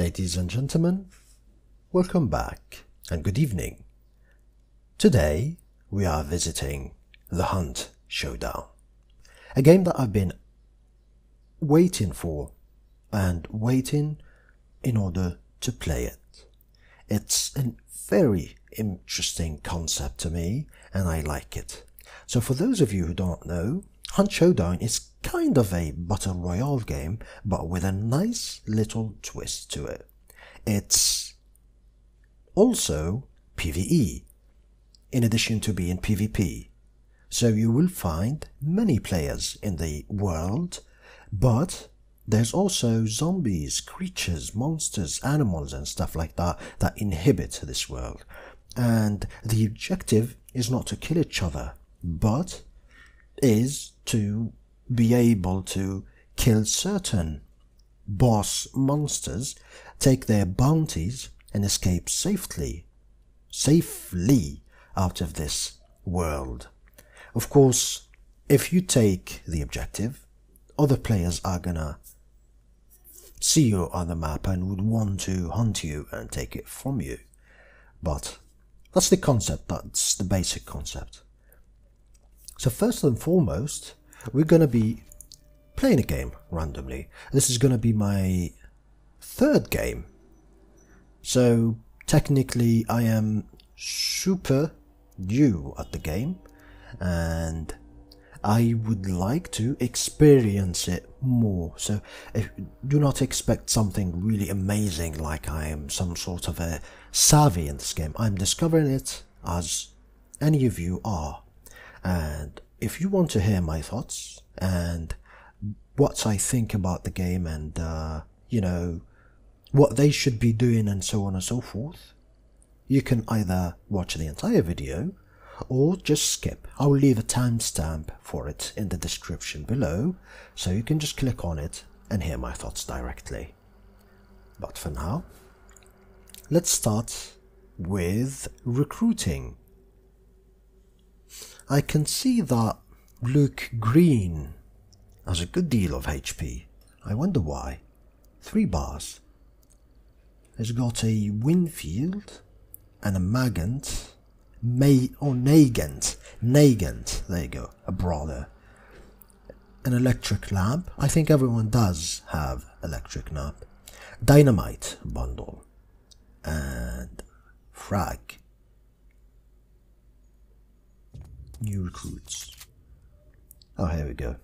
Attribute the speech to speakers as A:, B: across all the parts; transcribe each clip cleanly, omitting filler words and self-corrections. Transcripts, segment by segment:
A: Ladies and gentlemen, welcome back and good evening. Today we are visiting The Hunt Showdown, a game that I've been waiting for and waiting in order to play it. It's a very interesting concept to me and I like it. So for those of you who don't know, Hunt Showdown is kind of a battle royale game, but with a nice little twist to it. It's also PvE, in addition to being PvP. So you will find many players in the world, but there's also zombies, creatures, monsters, animals and stuff like that that inhabit this world. And the objective is not to kill each other, but is to be able to kill certain boss monsters, take their bounties and escape safely out of this world. Of course, if you take the objective, other players are gonna see you on the map and would want to hunt you and take it from you. But that's the concept, that's the basic concept. So first and foremost, we're going to be playing a game randomly. This is going to be my third game. So technically I am super new at the game and I would like to experience it more. So do not expect something really amazing like I am some sort of a savvy in this game. I'm discovering it as any of you are. And if you want to hear my thoughts and what I think about the game and, you know, what they should be doing and so on and so forth, you can either watch the entire video or just skip. I'll leave a timestamp for it in the description below, so you can just click on it and hear my thoughts directly. But for now, let's start with recruiting. I can see that Luke Green has a good deal of HP. I wonder why. 3 bars. He's got a Winfield and a Nagant, there you go, a brawler. An electric lamp. I think everyone does have electric lamp. Dynamite bundle. And frag. New recruits. Oh, here we go.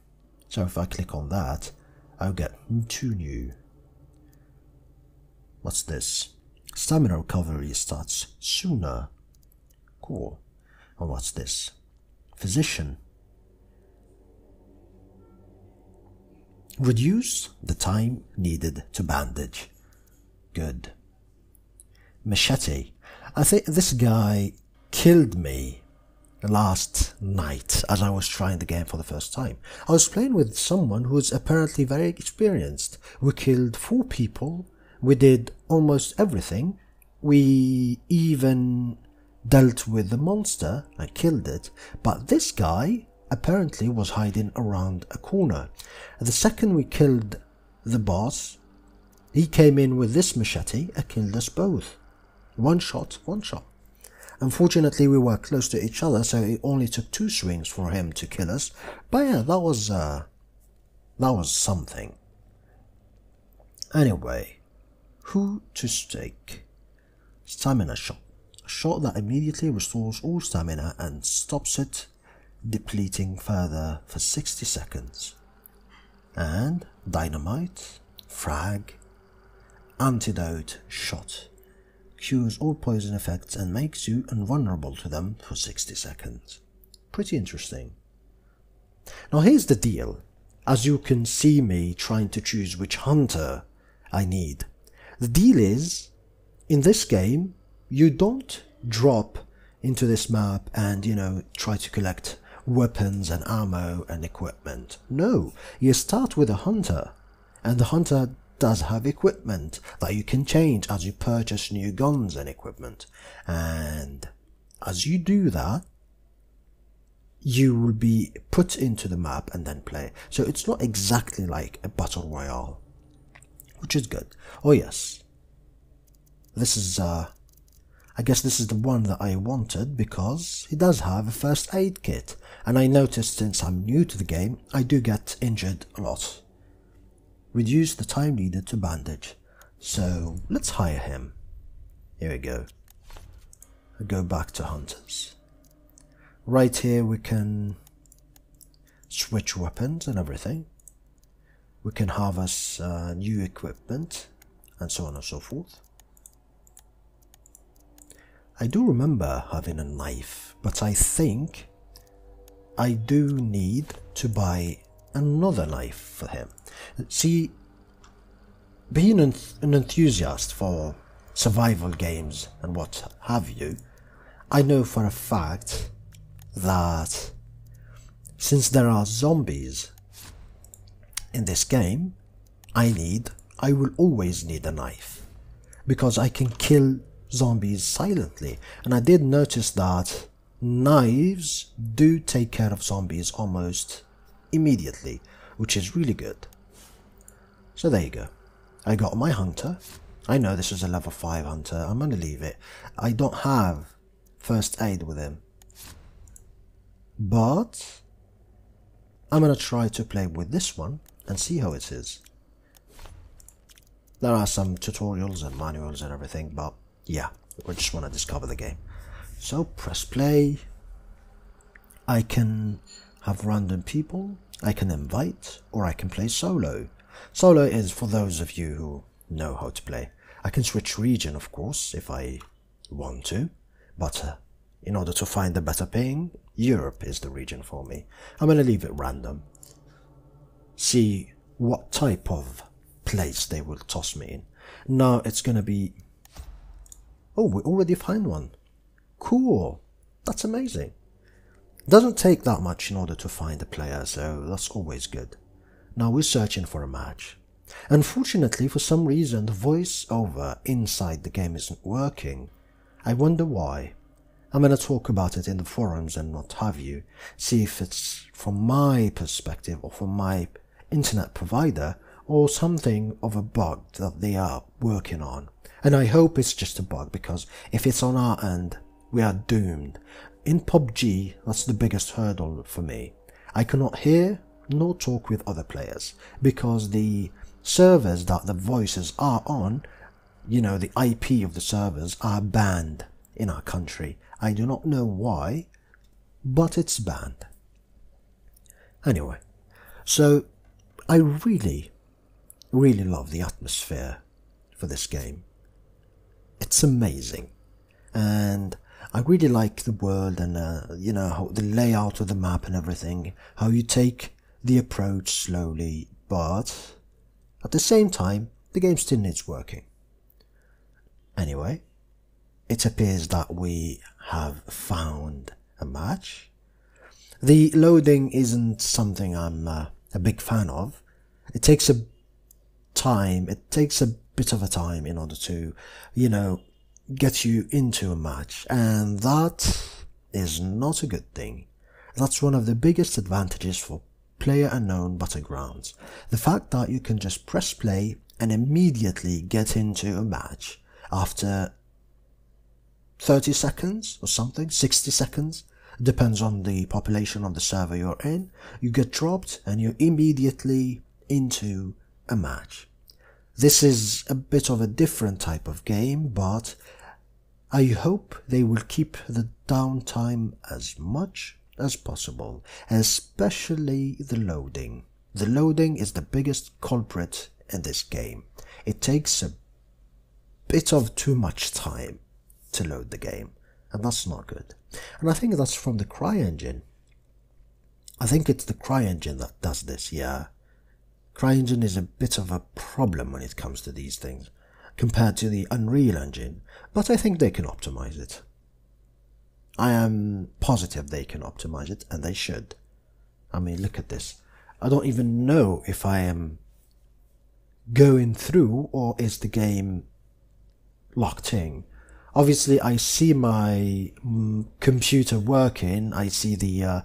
A: So if I click on that, I'll get 2 new. What's this? Stamina recovery starts sooner. Cool. And what's this? Physician. Reduce the time needed to bandage. Good. Machete. I think this guy killed me last night as I was trying the game for the first time. I was playing with someone who was apparently very experienced. We killed 4 people. We did almost everything. We even dealt with the monster and killed it. But this guy apparently was hiding around a corner. The second we killed the boss, he came in with this machete and killed us both. One shot. Unfortunately, we were close to each other, so it only took 2 swings for him to kill us. But yeah, that was something. Anyway, who to stake? Stamina shot. A shot that immediately restores all stamina and stops it depleting further for 60 seconds. And dynamite, frag, antidote shot. Cures all poison effects and makes you invulnerable to them for 60 seconds. Pretty interesting. Now here's the deal. As you can see me trying to choose which hunter I need. The deal is, in this game, you don't drop into this map and, you know, try to collect weapons and ammo and equipment. No, you start with a hunter, and the hunter does have equipment that you can change as you purchase new guns and equipment. And as you do that, you will be put into the map and then play. So it's not exactly like a battle royale, which is good. Oh yes, this is I guess this is the one that I wanted, because it does have a first aid kit, and I noticed since I'm new to the game I do get injured a lot. Reduce the time needed to bandage. So let's hire him. Here we go. I go back to hunters. Right here we can switch weapons and everything. We can harvest new equipment and so on and so forth. I do remember having a knife, but I think I do need to buy another knife for him. See, being an enthusiast for survival games and what have you, I know for a fact that since there are zombies in this game, I will always need a knife, because I can kill zombies silently, and I did notice that knives do take care of zombies almost immediately, which is really good. So there you go. I got my hunter. I know this is a level 5 hunter. I'm gonna leave it. I don't have first aid with him, but I'm gonna try to play with this one and see how it is. There are some tutorials and manuals and everything, but yeah, we just want to discover the game. So press play. I can have random people, I can invite, or I can play solo. Solo is for those of you who know how to play. I can switch region, of course, if I want to, but in order to find a better ping, Europe is the region for me. I'm going to leave it random. See what type of place they will toss me in. Now it's going to be... Oh, we already find one. Cool. That's amazing. Doesn't take that much in order to find a player, so that's always good. Now we're searching for a match. Unfortunately, for some reason, the voice-over inside the game isn't working. I wonder why. I'm going to talk about it in the forums and what have you, see if it's from my perspective or from my internet provider, or something of a bug that they are working on. And I hope it's just a bug, because if it's on our end, we are doomed. In PUBG, that's the biggest hurdle for me. I cannot hear nor talk with other players, because the servers that the voices are on, you know, the IP of the servers are banned in our country. I do not know why, but it's banned. Anyway, so I really love the atmosphere for this game. It's amazing, and I really like the world and you know, how the layout of the map and everything, how you take the approach slowly, but at the same time the game still needs working. Anyway, it appears that we have found a match. The loading isn't something I'm a big fan of. It takes a bit of a time in order to, you know, get you into a match, and that is not a good thing. That's one of the biggest advantages for PlayerUnknown Battlegrounds. The fact that you can just press play and immediately get into a match after 30 seconds or something, 60 seconds, depends on the population of the server you're in. You get dropped and you're immediately into a match. This is a bit of a different type of game, but I hope they will keep the downtime as much as possible, especially the loading. The loading is the biggest culprit in this game. It takes a bit of too much time to load the game, and that's not good. And I think that's from the CryEngine. I think it's the CryEngine that does this, yeah. CryEngine is a bit of a problem when it comes to these things, compared to the Unreal Engine, but I think they can optimize it. I am positive they can optimize it, and they should. I mean, look at this. I don't even know if I am going through, or is the game locked in. Obviously, I see my computer working, I see the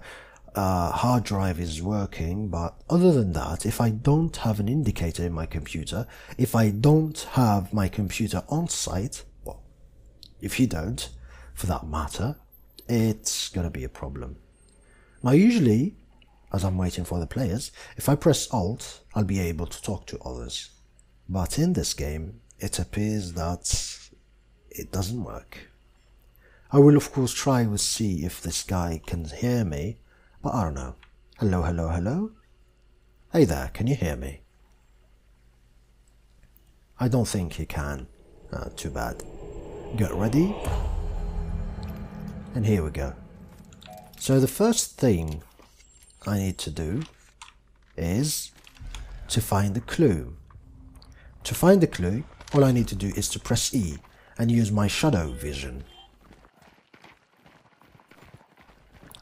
A: hard drive is working, but other than that, if I don't have an indicator in my computer, if I don't have my computer on site, if you don't, for that matter, it's gonna be a problem. Now usually, as I'm waiting for the players, if I press Alt, I'll be able to talk to others. But in this game, it appears that it doesn't work. I will of course try to see if this guy can hear me, but I don't know. Hello, hello, hello? Hey there, can you hear me? I don't think he can. Too bad. Get ready. And here we go. So the first thing I need to do is to find the clue. To find the clue, all I need to do is to press E and use my shadow vision.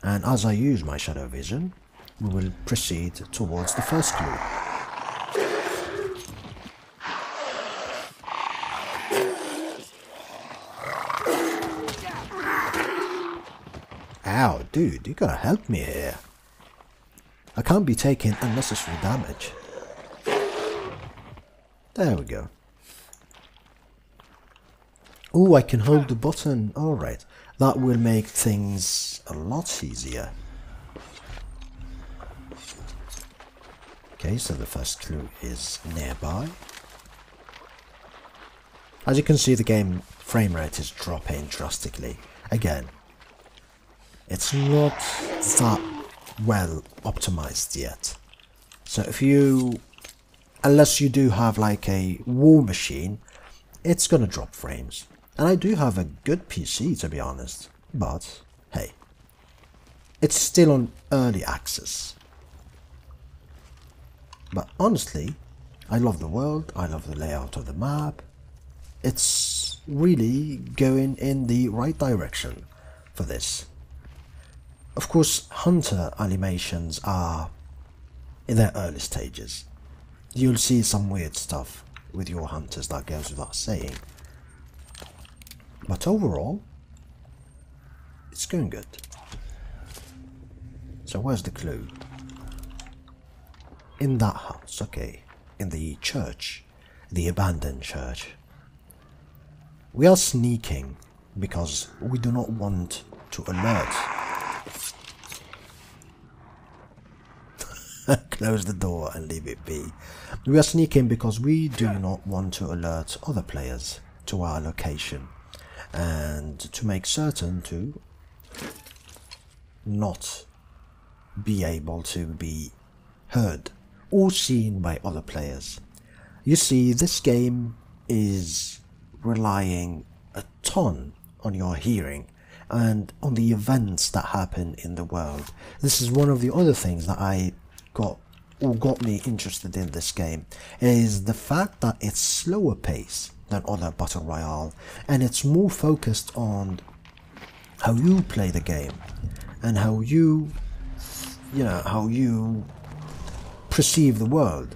A: And as I use my shadow vision, we will proceed towards the first clue. Ow, dude, you gotta help me here. I can't be taking unnecessary damage. There we go. Oh, I can hold the button. Alright, that will make things a lot easier. Okay, so the first clue is nearby. As you can see, the game frame rate is dropping drastically. Again, it's not that well optimized yet. So if you, unless you do have like a war machine, it's gonna drop frames. And I do have a good PC, to be honest, but hey, it's still on early access. But honestly, I love the world, I love the layout of the map. It's really going in the right direction for this. Of course, hunter animations are in their early stages. You'll see some weird stuff with your hunters, that goes without saying. But overall, it's going good. So where's the clue? In that house, okay. In the church, the abandoned church. We are sneaking because we do not want to alert. Close the door and leave it be. We are sneaking because we do not want to alert other players to our location, and to make certain to not be able to be heard or seen by other players. You see, this game is relying a ton on your hearing and on the events that happen in the world. This is one of the other things that got me interested in this game, is the fact that it's slower pace than other battle royale, and it's more focused on how you play the game and how you perceive the world,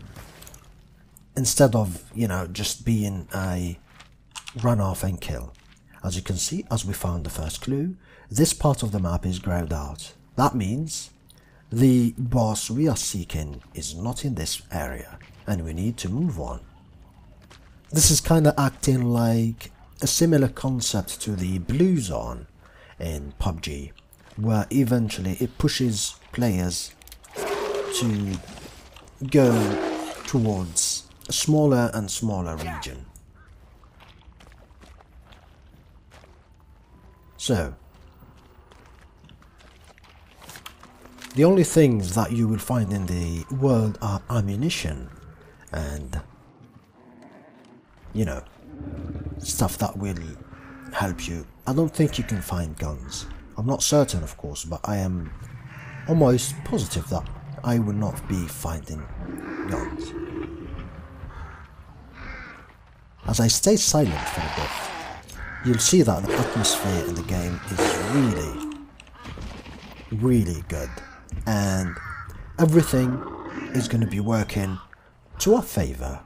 A: instead of just being a run off and kill. As you can see, as we found the first clue, this part of the map is grayed out. That means the boss we are seeking is not in this area, and we need to move on. This is kind of acting like a similar concept to the blue zone in PUBG, where eventually it pushes players to go towards a smaller and smaller region. So, the only things that you will find in the world are ammunition and, stuff that will help you. I don't think you can find guns. I'm not certain, of course, but I am almost positive that I will not be finding guns. As I stay silent for a bit, you'll see that the atmosphere in the game is really good, and everything is going to be working to our favour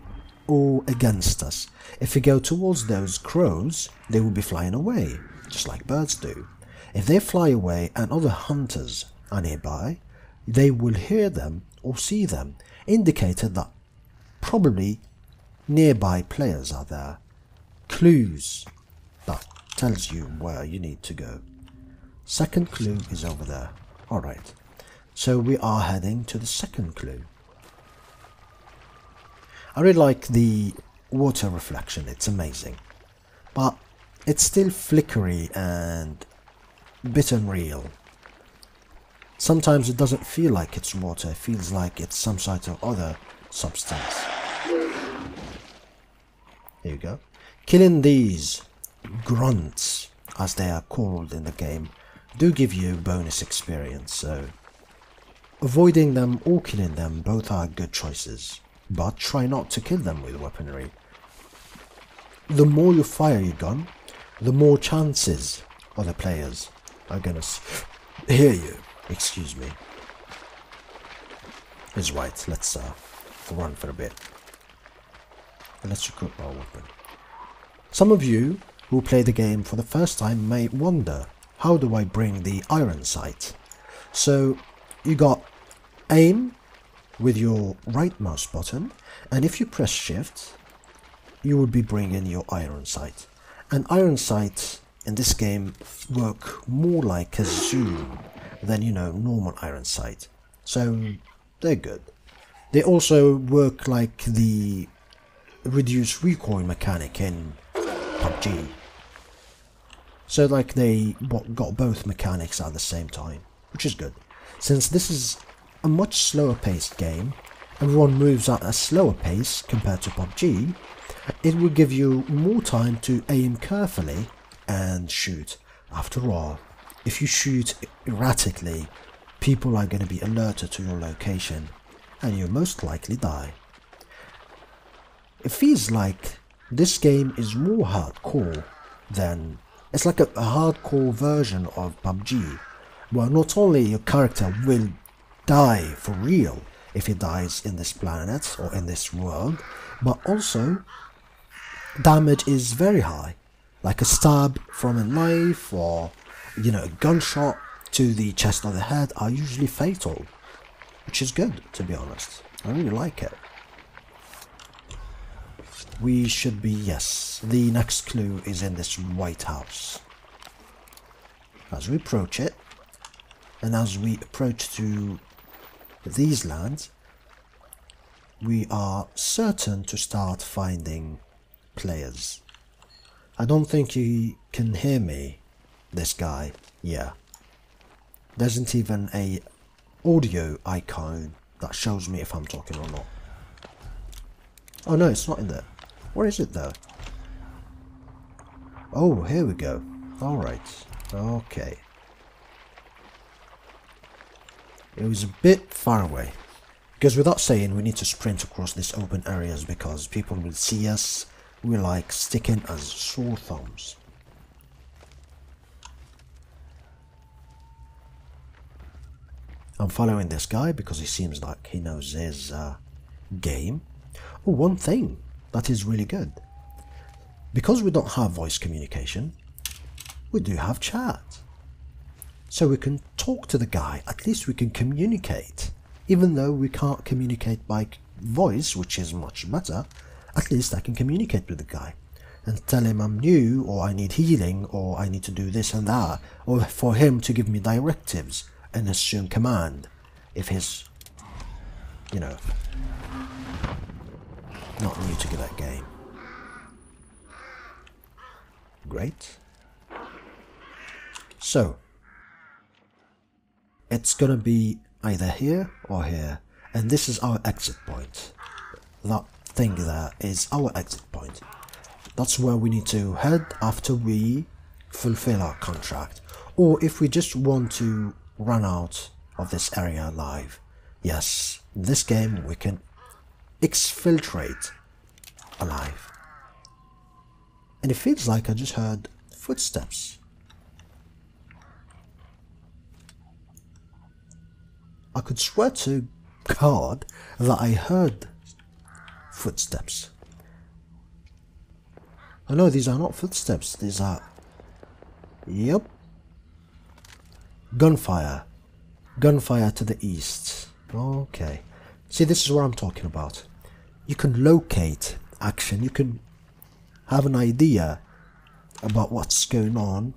A: or against us. If we go towards those crows, they will be flying away, just like birds do. If they fly away and other hunters are nearby, they will hear them or see them, indicated that probably nearby players are there. Clues that tells you where you need to go. Second clue is over there. Alright, so we are heading to the second clue. I really like the water reflection, it's amazing. But it's still flickery and a bit unreal. Sometimes it doesn't feel like it's water, it feels like it's some sort of other substance. Here you go. Killing these grunts, as they are called in the game, do give you bonus experience, so avoiding them or killing them both are good choices, but try not to kill them with weaponry. The more you fire your gun, the more chances other players are gonna hear you. Excuse me. Is right, let's run for a bit. And let's recruit our weapon. Some of you who play the game for the first time may wonder, how do I bring the iron sight? So you got aim with your right mouse button, and if you press shift, you will be bringing your iron sight. And iron sight in this game work more like a zoom than, you know, normal iron sight. So they're good. They also work like the reduced recoil mechanic in PUBG. So like they got both mechanics at the same time, which is good. Since this is a much slower paced game, everyone moves at a slower pace compared to PUBG, it will give you more time to aim carefully and shoot. After all, if you shoot erratically, people are going to be alerted to your location and you'll most likely die. It feels like this game is more hardcore than... It's like a hardcore version of PUBG, where not only your character will die for real if he dies in this planet or in this world, but also damage is very high, like a stab from a knife or, you know, a gunshot to the chest or the head are usually fatal, which is good, to be honest. I really like it. We should be, yes, the next clue is in this White House. As we approach it, and as we approach to these lands, we are certain to start finding players. I don't think you can hear me, this guy. Yeah. There isn't even a audio icon that shows me if I'm talking or not. Oh no, it's not in there. Where is it though? Oh, here we go. Alright. Okay. It was a bit far away. Because without saying, we need to sprint across these open areas because people will see us. We're like sticking as sore thumbs. I'm following this guy because he seems like he knows his game. Oh, one thing that is really good. Because we don't have voice communication, we do have chat. So we can talk to the guy, at least we can communicate. Even though we can't communicate by voice, which is much better, at least I can communicate with the guy and tell him I'm new, or I need healing, or I need to do this and that, or for him to give me directives and assume command if he's, you know, not new to that game. Great. So it's gonna be either here or here, and this is our exit point. That thing there is our exit point. That's where we need to head after we fulfill our contract, or if we just want to run out of this area alive. Yes, in this game we can exfiltrate alive. And it feels like I just heard footsteps. I could swear to God that I heard footsteps. Oh no, these are not footsteps, these are... Yep. Gunfire. Gunfire to the east. Okay. See, this is what I'm talking about. You can locate action, you can have an idea about what's going on.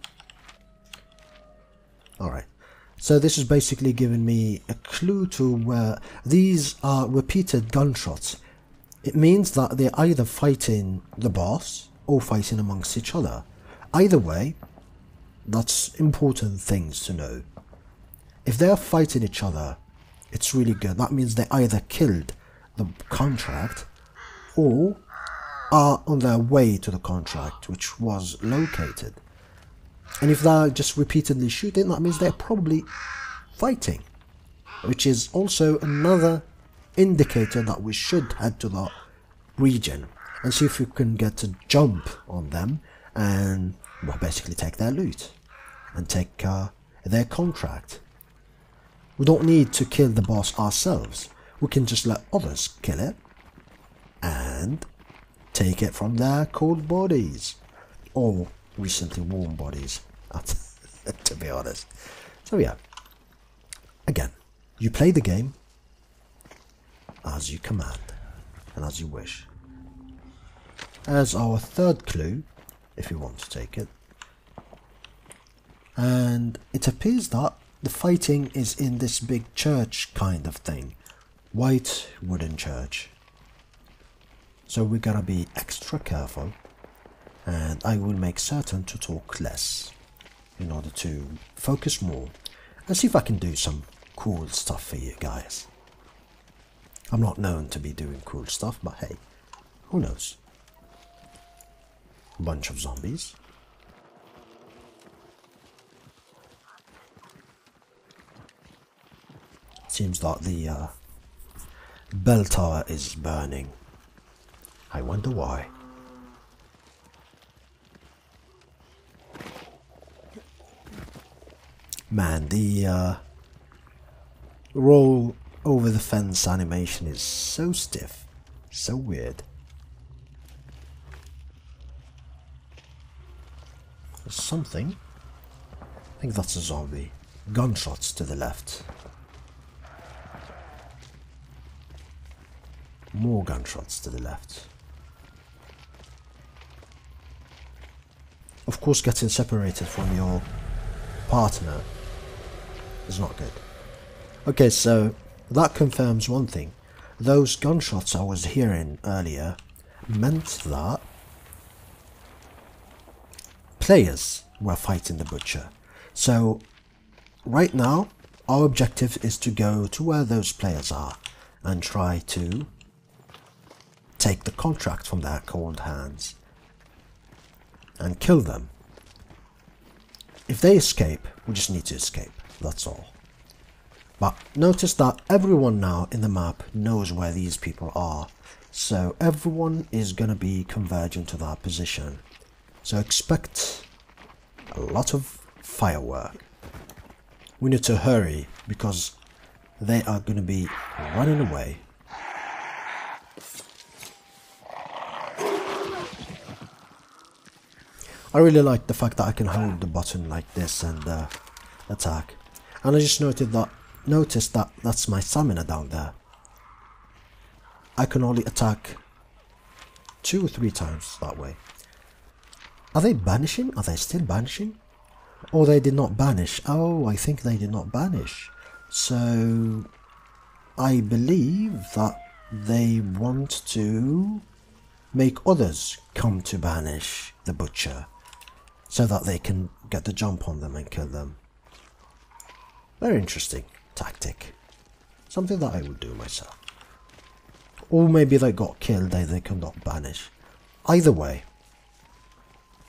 A: Alright, so this is basically giving me a clue to where these are repeated gunshots. It means that they're either fighting the boss or fighting amongst each other. Either way, that's important things to know. If they're fighting each other, it's really good. That means they either killed the contract or are on their way to the contract which was located. And if they're just repeatedly shooting, that means they're probably fighting, which is also another indicator that we should head to the region and see if we can get a jump on them and, well, basically take their loot and take their contract. We don't need to kill the boss ourselves. We can just let others kill it and take it from their cold bodies or recently warm bodies, to be honest. So yeah, again, you play the game as you command and as you wish. As our third clue, if you want to take it, and it appears that the fighting is in this big church kind of thing, white wooden church. So we gotta be extra careful, and I will make certain to talk less in order to focus more and see if I can do some cool stuff for you guys. I'm not known to be doing cool stuff, but hey, who knows? Bunch of zombies. Seems like the bell tower is burning. I wonder why. Man, the roll over the fence animation is so stiff, so weird. There's something. I think that's a zombie. Gunshots to the left. More gunshots to the left. Of course, getting separated from your partner is not good. Okay, so that confirms one thing. Those gunshots I was hearing earlier meant that players were fighting the butcher. So right now our objective is to go to where those players are and try to take the contract from their cold hands and kill them. If they escape, we just need to escape, that's all. But notice that everyone now in the map knows where these people are, so everyone is going to be converging to that position. So expect a lot of firework. We need to hurry because they are going to be running away. I really like the fact that I can hold the button like this and attack. And I just noticed that that's my stamina down there. I can only attack 2 or 3 times that way. Are they banishing? Are they still banishing? Or they did not banish? Oh, I think they did not banish. So I believe that they want to make others come to banish the butcher, so that they can get the jump on them and kill them. Very interesting tactic. Something that I would do myself. Or maybe they got killed and they cannot banish. Either way,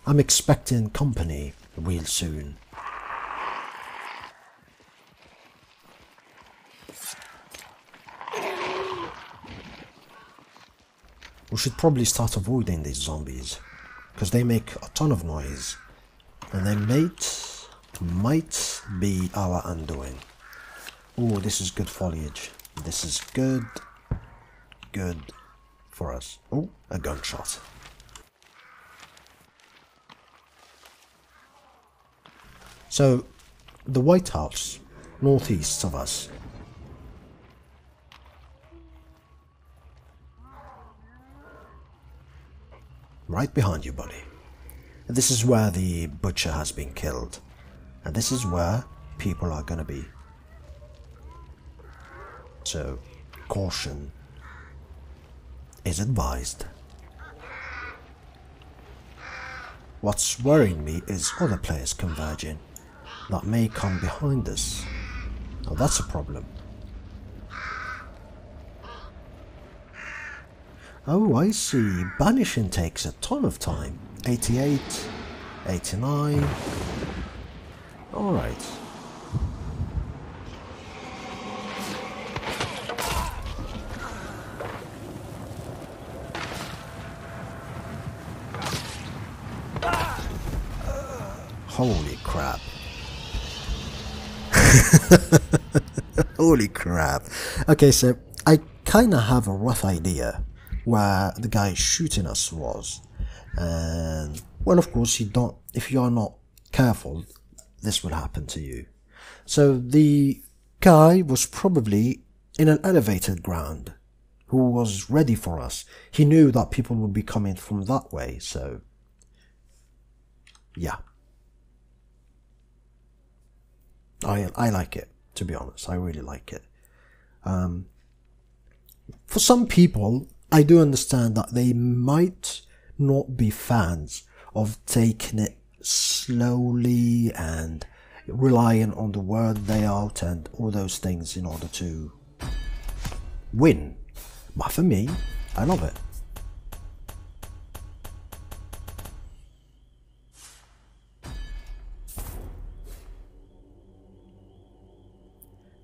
A: I'm expecting company real soon. We should probably start avoiding these zombies, because they make a ton of noise, and they might be our undoing. Oh, this is good foliage. This is good for us. Oh, a gunshot. So, the White House, northeast of us. Right behind you, buddy. This is where the butcher has been killed, and this is where people are gonna be. So, caution is advised. What's worrying me is other players converging that may come behind us. Now that's a problem. Oh, I see. Banishing takes a ton of time. 88, 89. Alright. Holy crap. Holy crap. Okay, so I kinda have a rough idea where the guy shooting us was, and well, of course, if you are not careful, this will happen to you. So the guy was probably in an elevated ground who was ready for us. He knew that people would be coming from that way, so yeah. I like it, to be honest. I really like it. For some people, I do understand that they might not be fans of taking it slowly and relying on the word layout and all those things in order to win. But for me, I love it.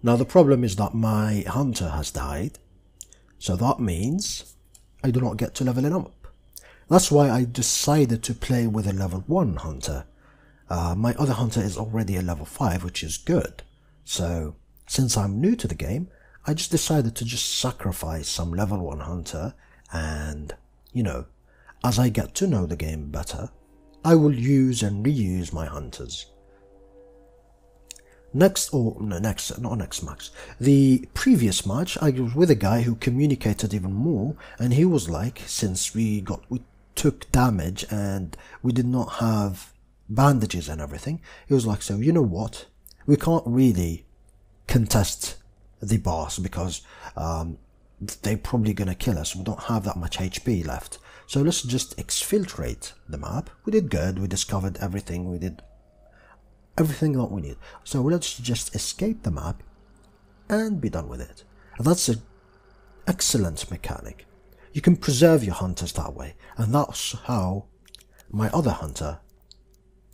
A: Now the problem is that my hunter has died, so that means I do not get to level it up. That's why I decided to play with a level 1 hunter. My other hunter is already a level 5, which is good. So since I'm new to the game, I just decided to just sacrifice some level 1 hunter, and you know, as I get to know the game better, I will use and reuse my hunters. The previous match, I was with a guy who communicated even more, and he was like, since we took damage and we did not have bandages and everything, he was like, so you know what, we can't really contest the boss because they're probably gonna kill us. We don't have that much HP left, so let's just exfiltrate the map. We did good, we discovered everything, we did everything that we need, so let's just escape the map and be done with it. And that's an excellent mechanic. You can preserve your hunters that way, and that's how my other hunter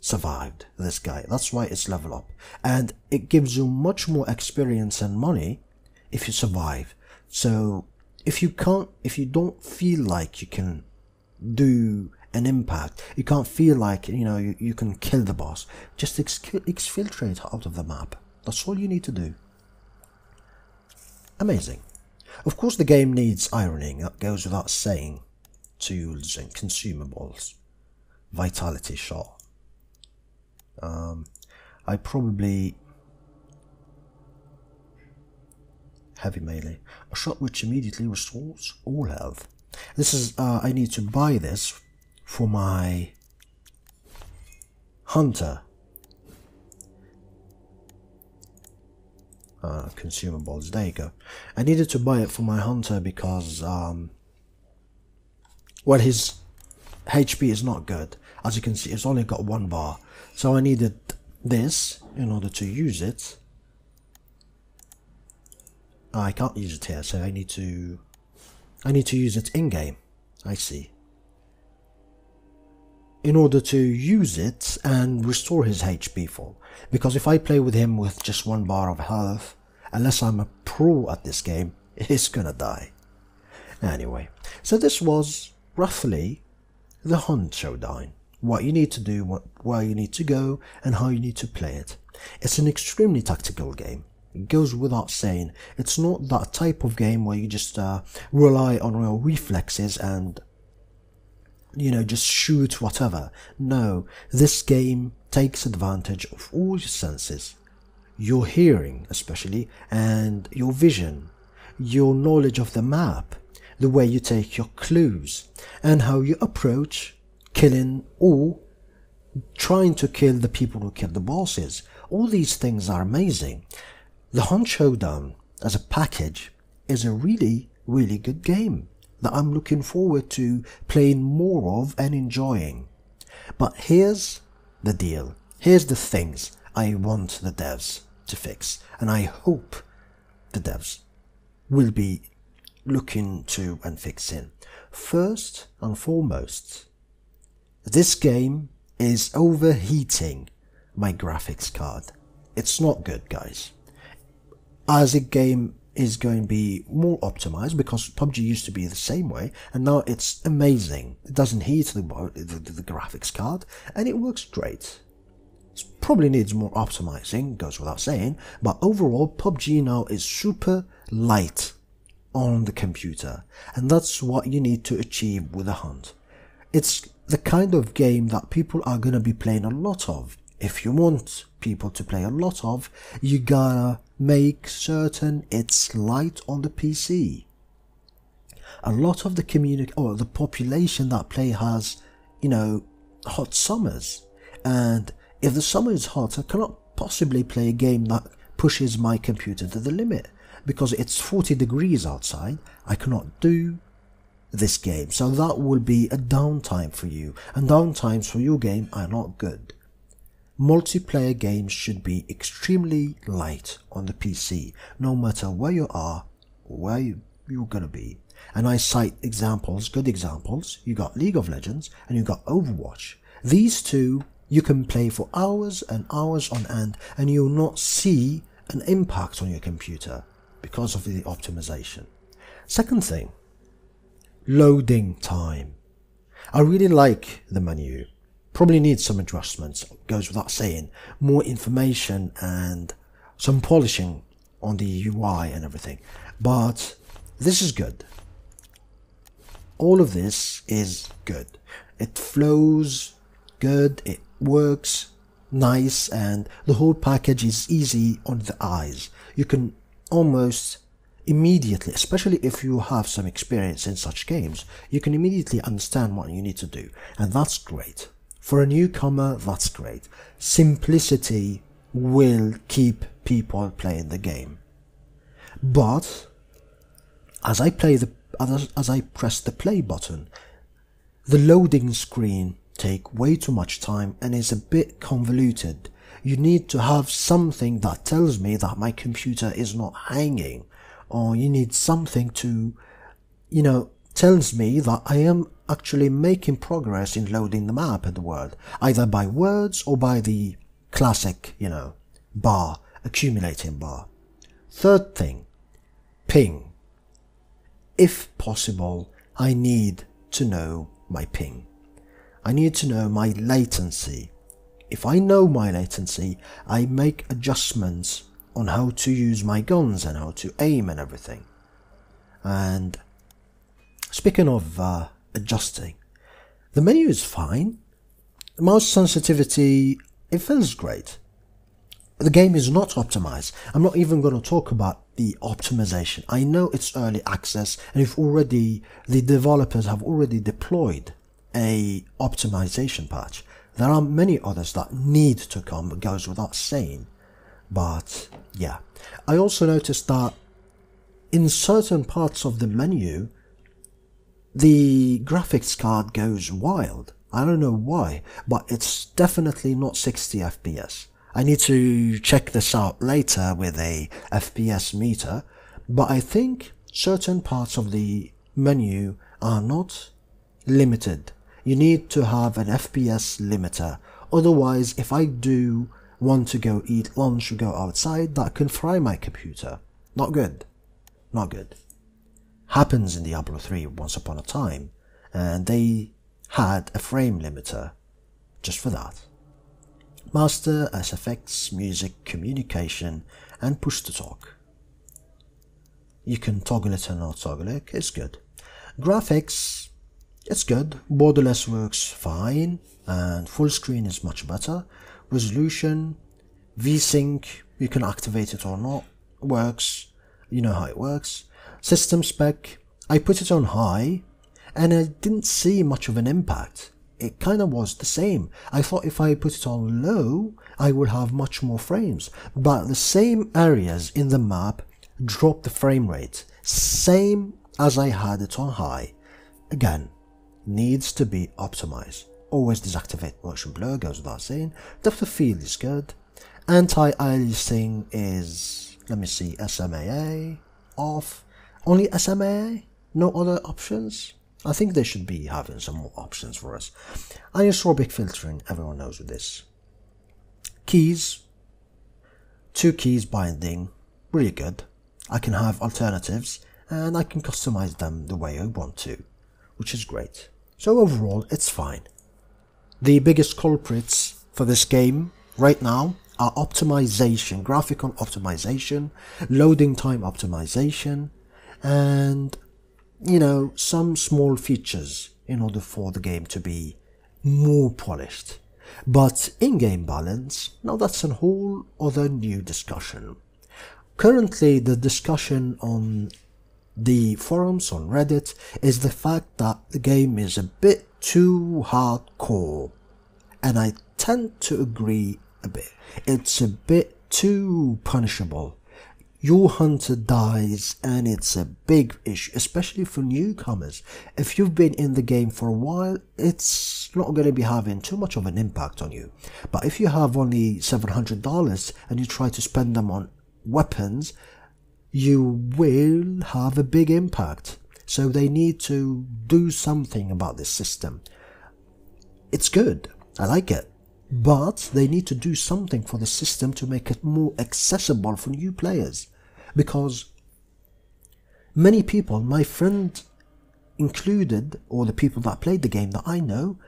A: survived this guy. That's why it's level up, and it gives you much more experience and money if you survive. So if you don't feel like you can do an impact, you can't feel like, you know, you can kill the boss, just exfiltrate out of the map. That's all you need to do. Amazing. Of course the game needs ironing, that goes without saying. Tools and consumables. Vitality shot. I probably... Heavy melee. A shot which immediately restores all health. This is, I need to buy this for my hunter. Consumables, there you go. I needed to buy it for my hunter because, well, his HP is not good. As you can see, it's only got 1 bar. So I needed this in order to use it. I can't use it here, so I need to use it in-game. I see. In order to use it and restore his HP full. Because if I play with him with just 1 bar of health, unless I'm a pro at this game, he's gonna die. Anyway, so this was roughly the Hunt Showdown. What you need to do, where you need to go, and how you need to play it. It's an extremely tactical game. It goes without saying. It's not that type of game where you just rely on your reflexes and, you know, just shoot whatever. No, this game takes advantage of all your senses. Your hearing especially, and your vision, your knowledge of the map, the way you take your clues, and how you approach killing or trying to kill the people who kill the bosses. All these things are amazing. The Hunt Showdown as a package is a really, really good game that I'm looking forward to playing more of and enjoying. But here's the deal. Here's the things I want the devs to fix, and I hope the devs will be looking to and fixing. First and foremost, this game is overheating my graphics card. It's not good, guys. As a game is going to be more optimized, because PUBG used to be the same way, and now it's amazing. It doesn't heat the graphics card, and it works great. It probably needs more optimizing, goes without saying, but overall PUBG now is super light on the computer, and that's what you need to achieve with the Hunt. It's the kind of game that people are going to be playing a lot of. If you want people to play a lot of, you gotta make certain it's light on the PC. A lot of the community or the population that play has, you know, hot summers, and if the summer is hot, I cannot possibly play a game that pushes my computer to the limit, because it's 40 degrees outside. I cannot do this game, so that will be a downtime for you, and downtimes for your game are not good. Multiplayer games should be extremely light on the PC, no matter where you are, where you're gonna be. And I cite examples, good examples. You got League of Legends and you got Overwatch. These two you can play for hours and hours on end, and you'll not see an impact on your computer because of the optimization. Second thing, loading time. I really like the menu. Probably needs some adjustments, goes without saying, more information and some polishing on the UI and everything, but this is good. All of this is good. It flows good, it works nice, and the whole package is easy on the eyes. You can almost immediately, especially if you have some experience in such games, you can immediately understand what you need to do, and that's great. For a newcomer, that's great. Simplicity will keep people playing the game. But as I press the play button, the loading screen take way too much time and is a bit convoluted. You need to have something that tells me that my computer is not hanging, or you need something to, you know, tells me that I am actually making progress in loading the map in the world, either by words or by the classic, you know, bar, accumulating bar. Third thing, ping. If possible, I need to know my ping. I need to know my latency. If I know my latency, I make adjustments on how to use my guns and how to aim and everything. And speaking of adjusting, the menu is fine. The mouse sensitivity, it feels great. The game is not optimized. I'm not even going to talk about the optimization. I know it's early access, and the developers have already deployed a optimization patch. There are many others that need to come, it goes without saying. But yeah, I also noticed that in certain parts of the menu, the graphics card goes wild. I don't know why, but it's definitely not 60 FPS. I need to check this out later with a FPS meter, but I think certain parts of the menu are not limited. You need to have an FPS limiter. Otherwise, if I do want to go eat lunch or go outside, that can fry my computer. Not good. Not good. Happens in Diablo 3 once upon a time, and they had a frame limiter just for that. Master, SFX, music, communication, and push to talk. You can toggle it and not toggle it, it's good. Graphics, it's good. Borderless works fine, and full screen is much better. Resolution, VSync, you can activate it or not, works, you know how it works. System spec, I put it on high, and I didn't see much of an impact. it kind of was the same. I thought if I put it on low, I would have much more frames. But the same areas in the map dropped the frame rate. Same as I had it on high. Again, needs to be optimized. Always deactivate motion blur, goes without saying. Depth of field is good. Anti-aliasing is, let me see, SMAA, off. Only SMAA? No other options? I think they should be having some more options for us. Anisotropic filtering, everyone knows with this. Keys, 2 keys binding, really good. I can have alternatives and I can customize them the way I want to, which is great. So overall, it's fine. The biggest culprits for this game right now are optimization, graphical optimization, loading time optimization, and, you know, some small features in order for the game to be more polished. But in-game balance, now that's a whole other new discussion. Currently, the discussion on the forums on Reddit is the fact that the game is a bit too hardcore, and I tend to agree a bit. It's a bit too punishable. Your hunter dies and it's a big issue, especially for newcomers. If you've been in the game for a while, it's not going to be having too much of an impact on you. But if you have only $700 and you try to spend them on weapons, you will have a big impact. So they need to do something about this system. It's good, I like it, but they need to do something for the system to make it more accessible for new players. Because many people, my friend included, or the people that played the game that I know,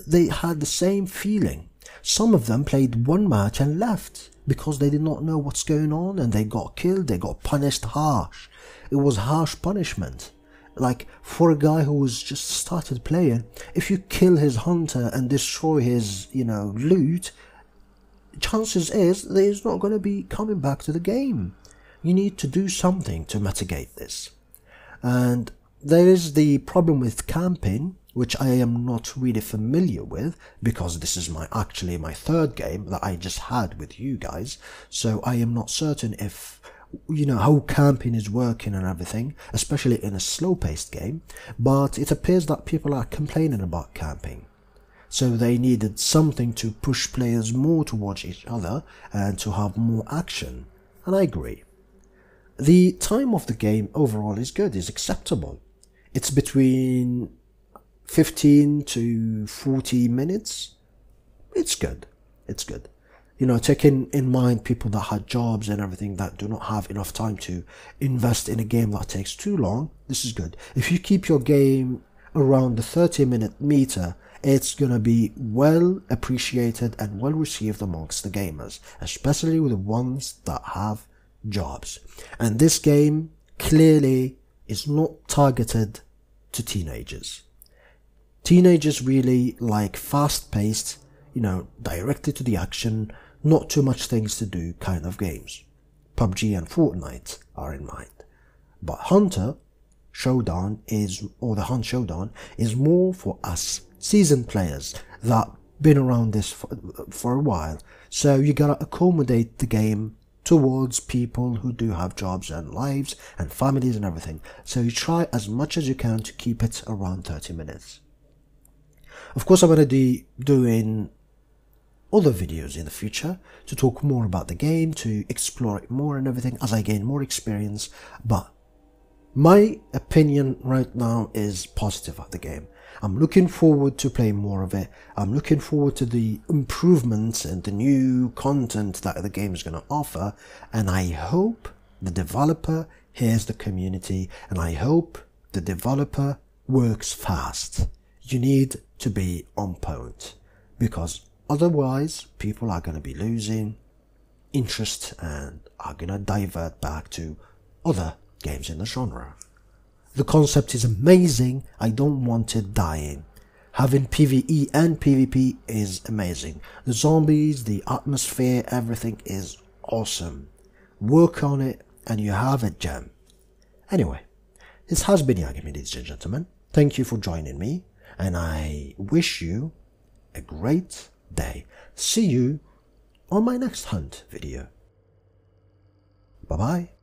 A: they had the same feeling. Some of them played one match and left because they did not know what's going on, and they got killed, they got punished harsh. It was harsh punishment. Like, for a guy who was just started playing, if you kill his hunter and destroy his, loot, chances is that he's not going to be coming back to the game. You need to do something to mitigate this. And there is the problem with camping, which I am not really familiar with, because this is actually my third game that I just had with you guys, so I am not certain if, how camping is working and everything, especially in a slow-paced game, but it appears that people are complaining about camping. So they needed something to push players more towards each other and to have more action, and I agree. The time of the game overall is good, is acceptable. It's between 15 to 40 minutes. It's good. It's good. Taking in mind people that had jobs and everything that do not have enough time to invest in a game that takes too long, this is good. If you keep your game around the 30-minute meter, it's gonna be well appreciated and well received amongst the gamers, especially with the ones that have jobs. And this game clearly is not targeted to teenagers. Teenagers really like fast-paced, directed to the action, not too much things to do kind of games. PUBG and Fortnite are in mind. But Hunter Showdown the Hunt Showdown is more for us seasoned players that been around this for a while. So you gotta accommodate the game towards people who do have jobs and lives and families and everything. So you try as much as you can to keep it around 30 minutes. Of course, I'm going to be doing other videos in the future to talk more about the game, to explore it more and everything as I gain more experience. But my opinion right now is positive of the game. I'm looking forward to playing more of it. I'm looking forward to the improvements and the new content that the game is going to offer. And I hope the developer hears the community, and I hope the developer works fast. You need to be on point, because otherwise people are going to be losing interest and are going to divert back to other games in the genre. The concept is amazing. I don't want it dying. Having PvE and PvP is amazing. The zombies, the atmosphere, everything is awesome. Work on it and you have a gem. Anyway, this has been Yagami, ladies and gentlemen. Thank you for joining me. and I wish you a great day. See you on my next hunt video. Bye bye.